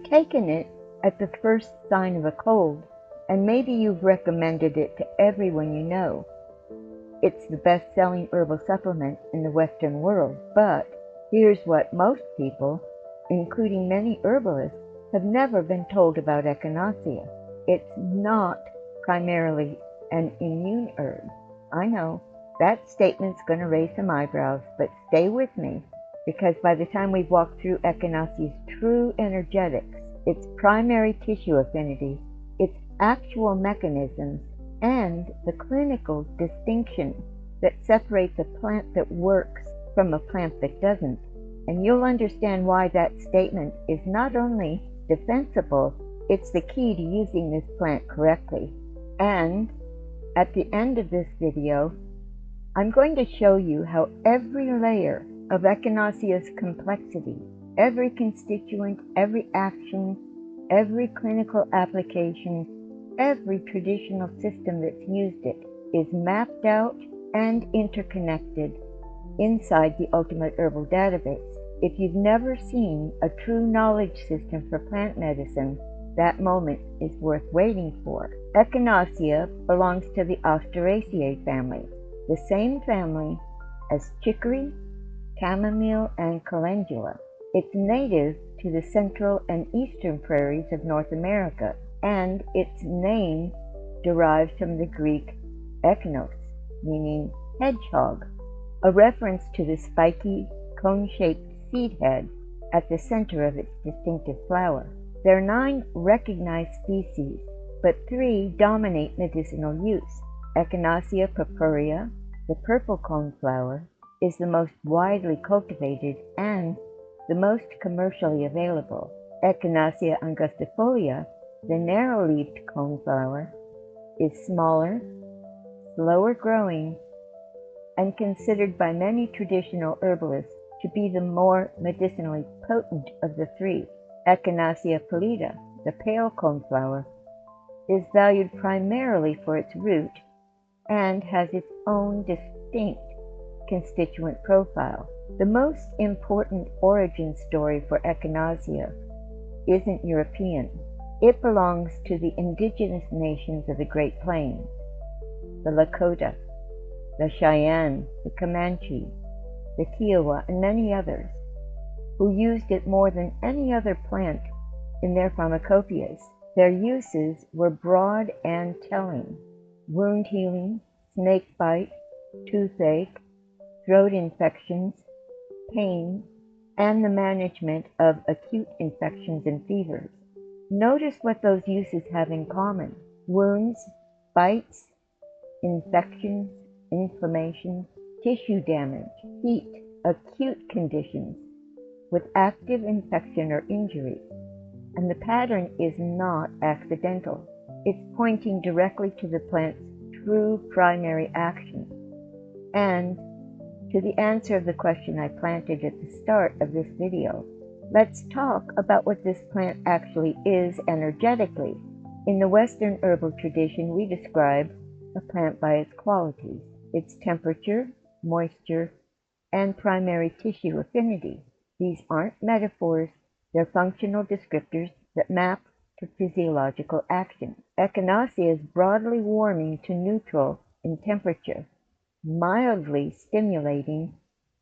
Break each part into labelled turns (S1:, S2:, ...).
S1: taken it at the first sign of a cold, and maybe you've recommended it to everyone you know. It's the best-selling herbal supplement in the Western world, but here's what most people, including many herbalists, have never been told about Echinacea. It's not primarily an immune herb. I know, that statement's going to raise some eyebrows, but stay with me, because by the time we've walked through Echinacea's true energetics, its primary tissue affinity, its actual mechanisms, and the clinical distinction that separates a plant that works from a plant that doesn't, and you'll understand why that statement is not only defensible, it's the key to using this plant correctly. And at the end of this video, I'm going to show you how every layer of Echinacea's complexity, every constituent, every action, every clinical application, every traditional system that's used it is mapped out and interconnected inside the Ultimate Herbal Database. If you've never seen a true knowledge system for plant medicine, that moment is worth waiting for. Echinacea belongs to the Asteraceae family, the same family as chicory, chamomile, and calendula. It's native to the central and eastern prairies of North America, and its name derives from the Greek echinos, meaning hedgehog, a reference to the spiky, cone-shaped seed head at the center of its distinctive flower. There are 9 recognized species, but 3 dominate medicinal use. Echinacea purpurea, the purple coneflower, is the most widely cultivated and the most commercially available. Echinacea angustifolia, the narrow-leaved coneflower, is smaller, slower growing, and considered by many traditional herbalists to be the more medicinally potent of the 3. Echinacea pallida, the pale coneflower, is valued primarily for its root and has its own distinct constituent profile. The most important origin story for Echinacea isn't European. It belongs to the indigenous nations of the Great Plains, the Lakota, the Cheyenne, the Comanche, the Kiowa, and many others, who used it more than any other plant in their pharmacopoeias. Their uses were broad and telling: wound healing, snake bite, toothache, throat infections, pain, and the management of acute infections and fevers. Notice what those uses have in common: wounds, bites, infections, inflammation, tissue damage, heat, acute conditions with active infection or injury. And the pattern is not accidental. It's pointing directly to the plant's true primary action and to the answer of the question I planted at the start of this video. Let's talk about what this plant actually is energetically. In the Western herbal tradition, we describe a plant by its qualities: its temperature, moisture, and primary tissue affinity. These aren't metaphors, they're functional descriptors that map to physiological action. Echinacea is broadly warming to neutral in temperature, mildly stimulating,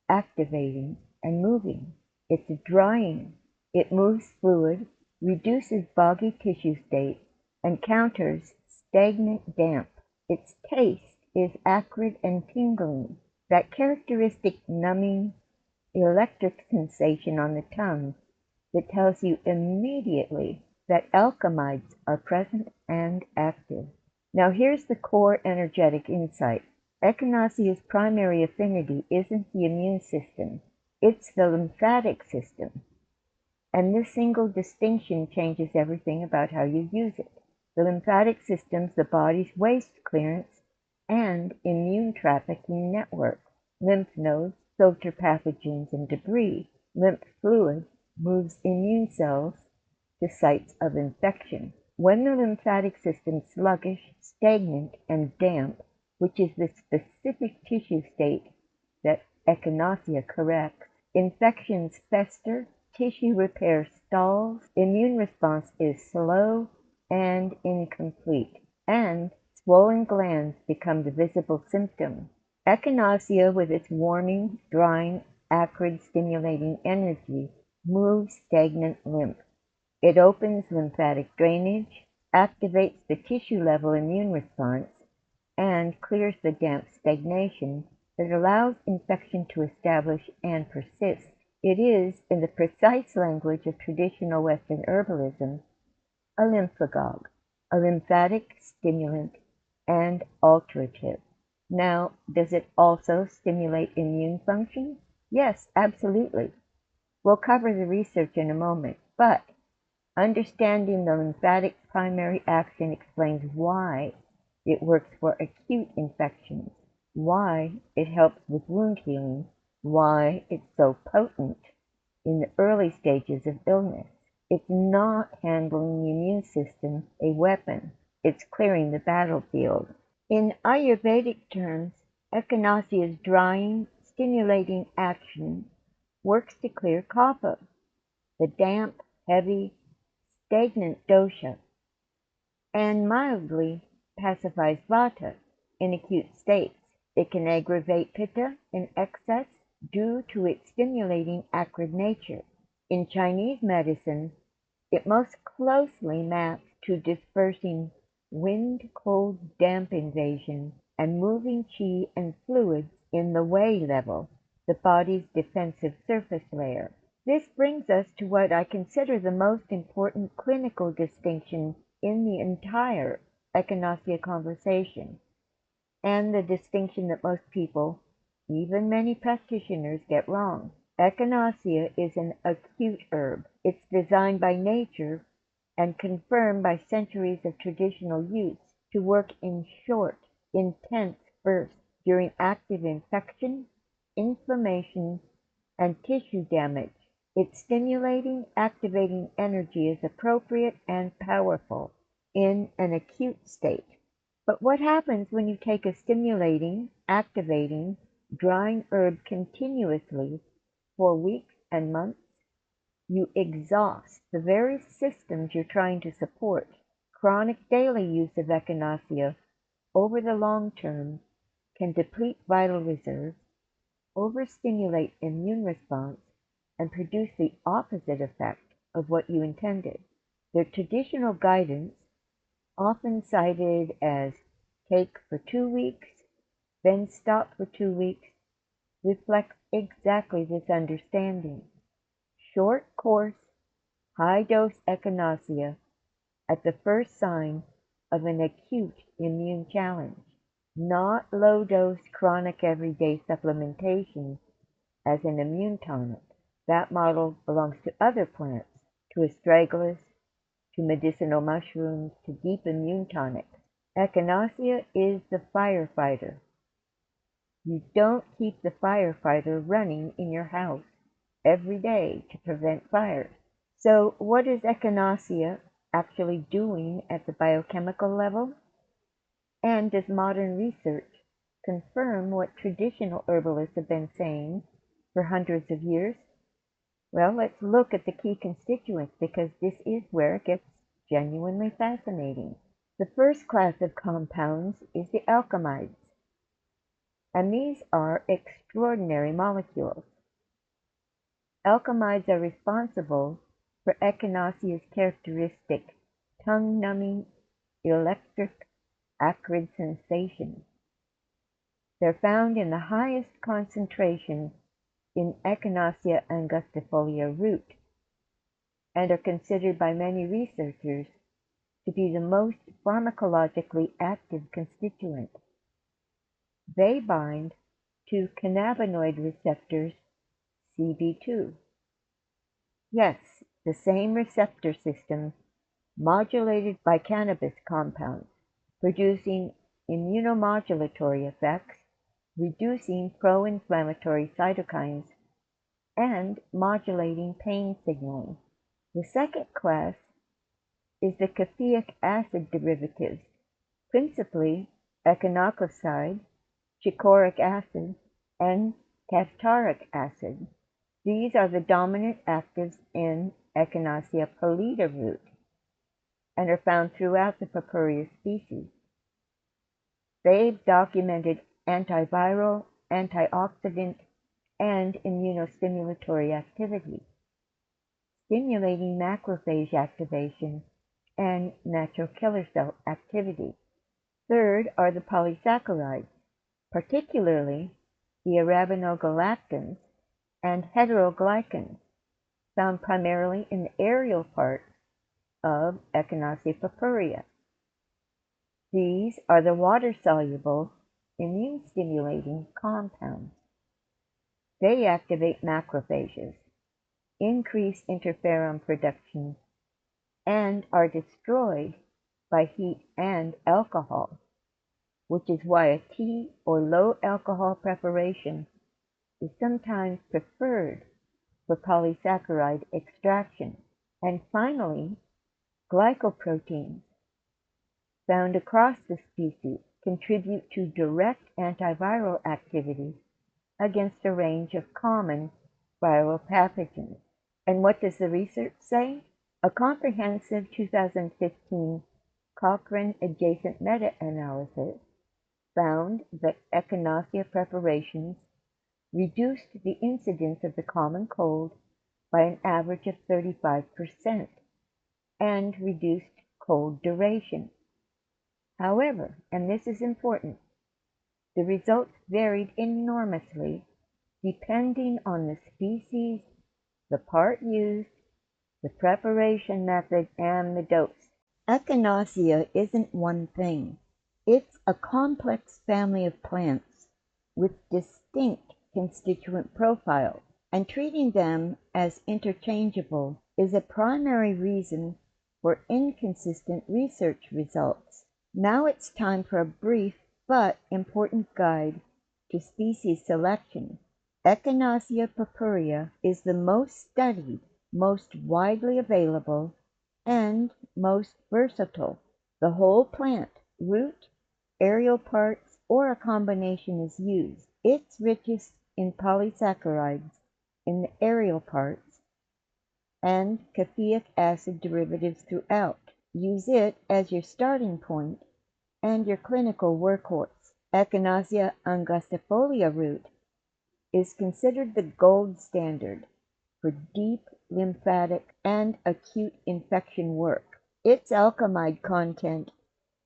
S1: activating, and moving. It's drying. It moves fluid, reduces boggy tissue state, and counters stagnant damp. Its taste is acrid and tingling, that characteristic numbing, electric sensation on the tongue that tells you immediately that alkamides are present and active. Now here's the core energetic insight. Echinacea's primary affinity isn't the immune system, it's the lymphatic system. And this single distinction changes everything about how you use it. The lymphatic system's the body's waste clearance and immune trafficking network. Lymph nodes filter pathogens and debris. Lymph fluid moves immune cells to sites of infection. When the lymphatic system is sluggish, stagnant, and damp, which is the specific tissue state that Echinacea corrects, infections fester, tissue repair stalls, immune response is slow and incomplete, and swollen glands become the visible symptom. Echinacea, with its warming, drying, acrid, stimulating energy, moves stagnant lymph. It opens lymphatic drainage, activates the tissue-level immune response, and clears the damp stagnation that allows infection to establish and persist. It is, in the precise language of traditional Western herbalism, a lymphagogue, a lymphatic stimulant and alterative. Now, does it also stimulate immune function? Yes, absolutely. We'll cover the research in a moment, but understanding the lymphatic primary action explains why it works for acute infections, why it helps with wound healing, why it's so potent in the early stages of illness. It's not handling the immune system, a weapon. It's clearing the battlefield. In Ayurvedic terms, Echinacea's drying, stimulating action works to clear kapha, the damp, heavy, stagnant dosha, and mildly pacifies vata in acute states. It can aggravate pitta in excess due to its stimulating acrid nature. In Chinese medicine, it most closely maps to dispersing wind-cold damp invasion and moving qi and fluids in the Wei level, the body's defensive surface layer. This brings us to what I consider the most important clinical distinction in the entire Echinacea conversation, and the distinction that most people, even many practitioners, get wrong. Echinacea is an acute herb. It's designed by nature and confirmed by centuries of traditional use to work in short, intense bursts during active infection, inflammation, and tissue damage. Its stimulating, activating energy is appropriate and powerful in an acute state. But what happens when you take a stimulating, activating, drying herb continuously for weeks and months? You exhaust the very systems you're trying to support. Chronic daily use of Echinacea over the long term can deplete vital reserves, overstimulate immune response, and produce the opposite effect of what you intended. The traditional guidance, often cited as take for 2 weeks, then stop for 2 weeks, reflects exactly this understanding. Short course, high dose Echinacea at the first sign of an acute immune challenge, not low dose chronic everyday supplementation as an immune tonic. That model belongs to other plants, to astragalus, to medicinal mushrooms, to deep immune tonics. Echinacea is the firefighter. You don't keep the firefighter running in your house every day to prevent fires. So what is Echinacea actually doing at the biochemical level? And does modern research confirm what traditional herbalists have been saying for hundreds of years? Well, let's look at the key constituents, because this is where it gets genuinely fascinating. The first class of compounds is the alkamides, and these are extraordinary molecules. Alkamides are responsible for Echinacea's characteristic tongue-numbing, electric, acrid sensation. They're found in the highest concentration in Echinacea angustifolia root, and are considered by many researchers to be the most pharmacologically active constituent. They bind to cannabinoid receptors CB2. Yes, the same receptor system modulated by cannabis compounds, producing immunomodulatory effects, reducing pro-inflammatory cytokines, and modulating pain signaling. The second class is the caffeic acid derivatives, principally echinocoside, chicoraic acid, and caftaric acid. These are the dominant actives in Echinacea pallida root and are found throughout the Purpurea species. They've documented antiviral, antioxidant, and immunostimulatory activity, stimulating macrophage activation and natural killer cell activity. Third are the polysaccharides, particularly the arabinogalactans and heteroglycans, found primarily in the aerial parts of Echinacea purpurea. These are the water-soluble, immune-stimulating compounds. They activate macrophages, increase interferon production, and are destroyed by heat and alcohol, which is why a tea or low alcohol preparation is sometimes preferred for polysaccharide extraction. And finally, glycoproteins found across the species contribute to direct antiviral activity against a range of common viral pathogens. And what does the research say? A comprehensive 2015 Cochrane adjacent meta-analysis found that Echinacea preparations reduced the incidence of the common cold by an average of 35% and reduced cold duration. However, and this is important, the results varied enormously depending on the species, the part used, the preparation method, and the dose. Echinacea isn't one thing. It's a complex family of plants with distinct constituent profiles, and treating them as interchangeable is a primary reason for inconsistent research results. Now it's time for a brief but important guide to species selection. Echinacea purpurea is the most studied, most widely available, and most versatile. The whole plant, root, aerial parts, or a combination is used. It's richest in polysaccharides in the aerial parts and caffeic acid derivatives throughout. Use it as your starting point and your clinical workhorse. Echinacea angustifolia root is considered the gold standard for deep lymphatic and acute infection work. Its alkamide content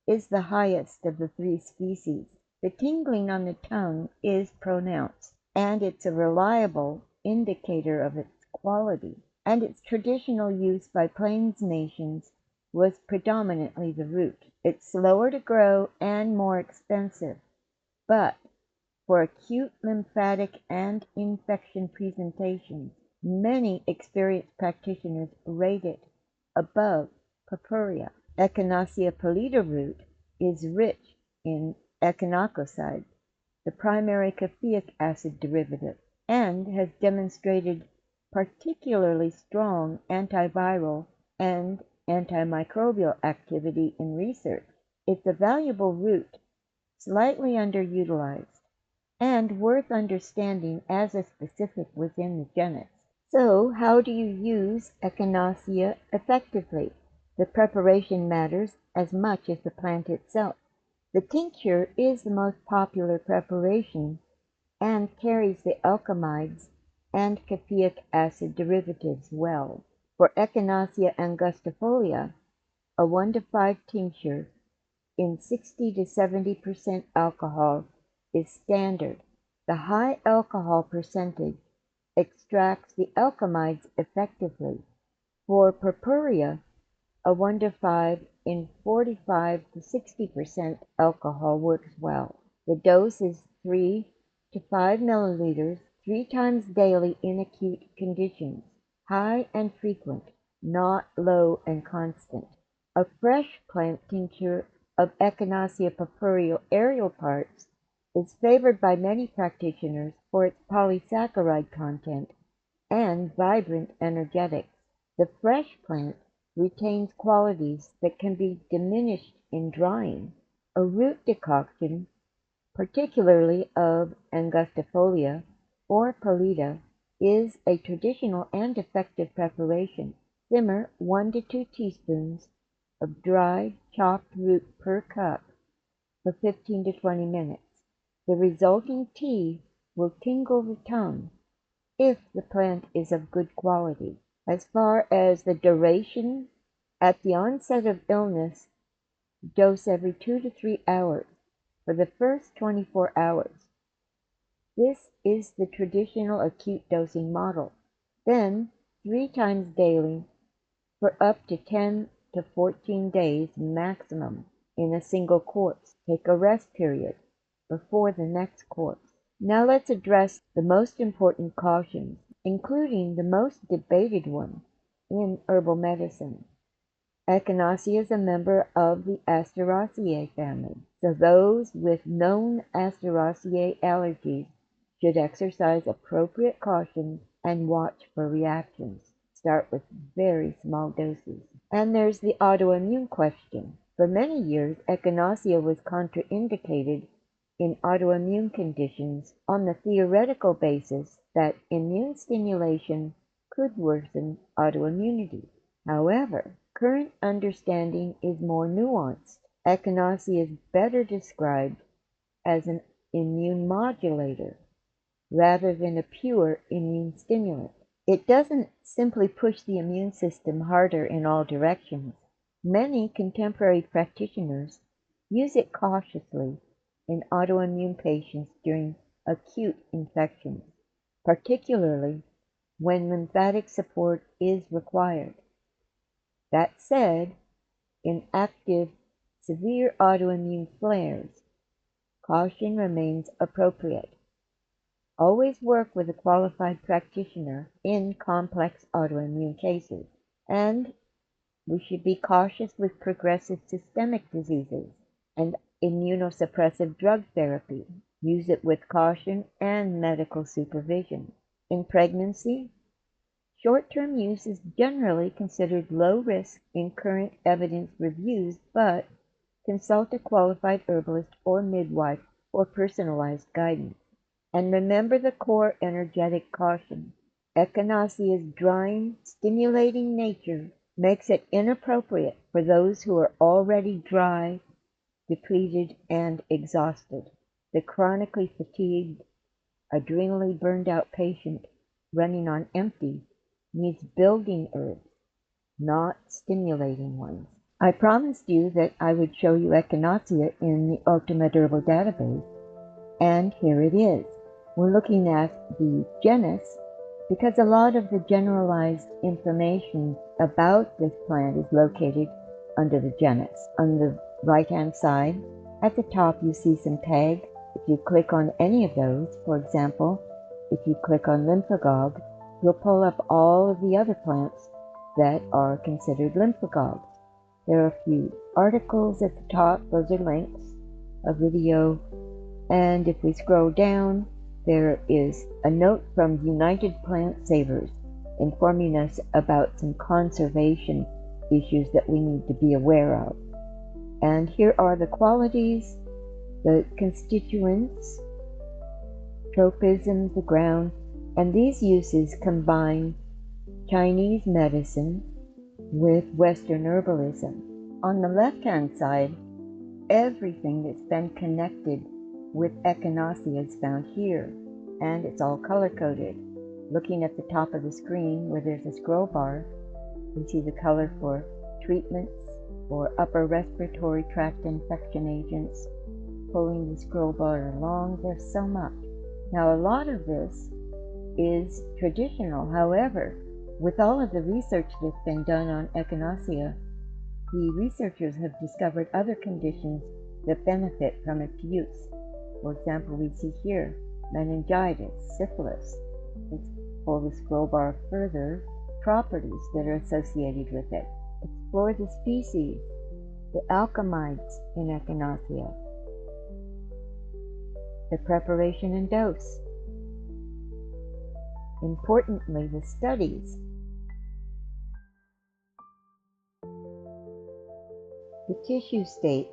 S1: is the highest of the three species. The tingling on the tongue is pronounced, and it's a reliable indicator of its quality. And its traditional use by Plains nations was predominantly the root. It's slower to grow and more expensive, but for acute lymphatic and infection presentations, many experienced practitioners rate it above Purpurea. Echinacea pallida root is rich in echinacosides, the primary caffeic acid derivative, and has demonstrated particularly strong antiviral and antimicrobial activity in research. It's a valuable root, slightly underutilized, and worth understanding as a specific within the genus. So, how do you use Echinacea effectively? The preparation matters as much as the plant itself. The tincture is the most popular preparation and carries the alkamides and caffeic acid derivatives well. For Echinacea angustifolia, a 1 to 5 tincture in 60 to 70% alcohol is standard. The high alcohol percentage extracts the alkamides effectively. For Purpurea, a 1 to 5 in 45 to 60% alcohol works well. The dose is 3 to 5 milliliters 3 times daily in acute conditions, high and frequent, not low and constant. A fresh plant tincture of Echinacea purpurea aerial parts is favored by many practitioners for its polysaccharide content and vibrant energetics. The fresh plant retains qualities that can be diminished in drying. A root decoction, particularly of Angustifolia or pallida, is a traditional and effective preparation. Simmer 1 to 2 teaspoons of dried chopped root per cup for 15 to 20 minutes. The resulting tea will tingle the tongue if the plant is of good quality. As far as the duration, at the onset of illness, dose every 2 to 3 hours for the first 24 hours. This is the traditional acute dosing model. Then, 3 times daily for up to 10 to 14 days maximum in a single course. Take a rest period before the next course. Now let's address the most important cautions, including the most debated one in herbal medicine. Echinacea is a member of the Asteraceae family, so those with known Asteraceae allergies should exercise appropriate caution and watch for reactions. Start with very small doses. And there's the autoimmune question. For many years, Echinacea was contraindicated in autoimmune conditions on the theoretical basis that immune stimulation could worsen autoimmunity. However, current understanding is more nuanced. Echinacea is better described as an immune modulator rather than a pure immune stimulant. It doesn't simply push the immune system harder in all directions. Many contemporary practitioners use it cautiously in autoimmune patients during acute infections, particularly when lymphatic support is required. That said, in active, severe autoimmune flares, caution remains appropriate. Always work with a qualified practitioner in complex autoimmune cases, and we should be cautious with progressive systemic diseases and immunosuppressive drug therapy. Use it with caution and medical supervision. In pregnancy, short-term use is generally considered low risk in current evidence reviews, but consult a qualified herbalist or midwife for personalized guidance. And remember the core energetic caution. Echinacea's drying, stimulating nature makes it inappropriate for those who are already dry, depleted, and exhausted. The chronically fatigued, adrenally burned out patient running on empty needs building herbs, not stimulating ones. I promised you that I would show you Echinacea in the Ultimate Herbal Database, and here it is. We're looking at the genus because a lot of the generalized information about this plant is located under the genus. On the right-hand side, at the top you see some tags. If you click on any of those, for example, if you click on lymphagogue, you'll pull up all of the other plants that are considered lymphagogues. There are a few articles at the top, those are links, a video, and if we scroll down, there is a note from United Plant Savers informing us about some conservation issues that we need to be aware of. And here are the qualities, the constituents, tropism, the ground, and these uses combine Chinese medicine with Western herbalism. On the left-hand side, everything that's been connected with Echinacea is found here, and it's all color-coded. Looking at the top of the screen where there's a scroll bar, you see the color for treatments for upper respiratory tract infection agents. Pulling the scroll bar along, there's so much. Now, a lot of this is traditional. However, with all of the research that's been done on Echinacea, the researchers have discovered other conditions that benefit from its use. For example, we see here meningitis, syphilis. Let's pull the scroll bar further. Properties that are associated with it. Explore the species, the alkamides in Echinacea, the preparation and dose. Importantly, the studies. The tissue state.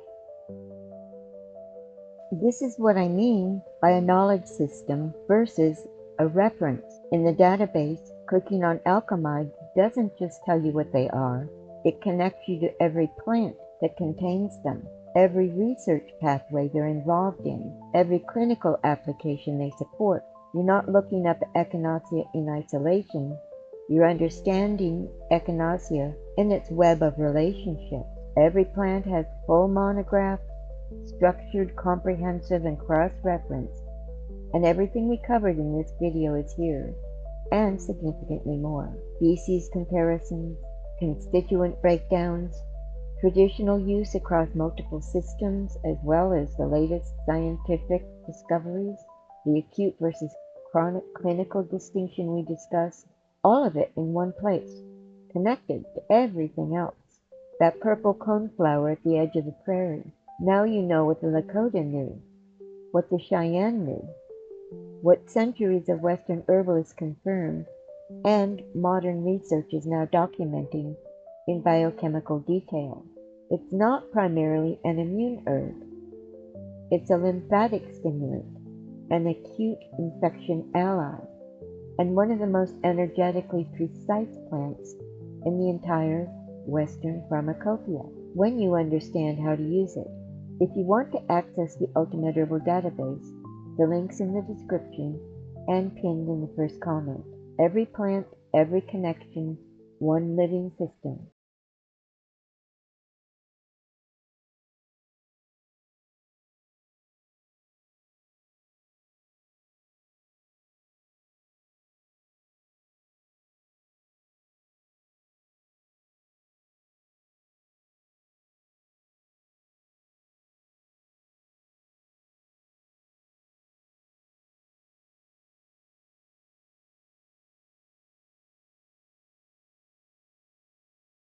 S1: This is what I mean by a knowledge system versus a reference. In the database, clicking on alkamides doesn't just tell you what they are, it connects you to every plant that contains them, every research pathway they're involved in, every clinical application they support. You're not looking up Echinacea in isolation, you're understanding Echinacea in its web of relationships. Every plant has full monograph, structured, comprehensive, and cross-referenced, and everything we covered in this video is here, and significantly more. Species comparisons, constituent breakdowns, traditional use across multiple systems, as well as the latest scientific discoveries, the acute versus chronic clinical distinction we discussed, all of it in one place, connected to everything else. That purple coneflower at the edge of the prairie. Now you know what the Lakota knew, what the Cheyenne knew, what centuries of Western herbalists confirmed, and modern research is now documenting in biochemical detail. It's not primarily an immune herb. It's a lymphatic stimulant, an acute infection ally, and one of the most energetically precise plants in the entire Western pharmacopoeia, when you understand how to use it. If you want to access the Ultimate Herbal Database, the link's in the description and pinned in the first comment. Every plant, every connection, one living system.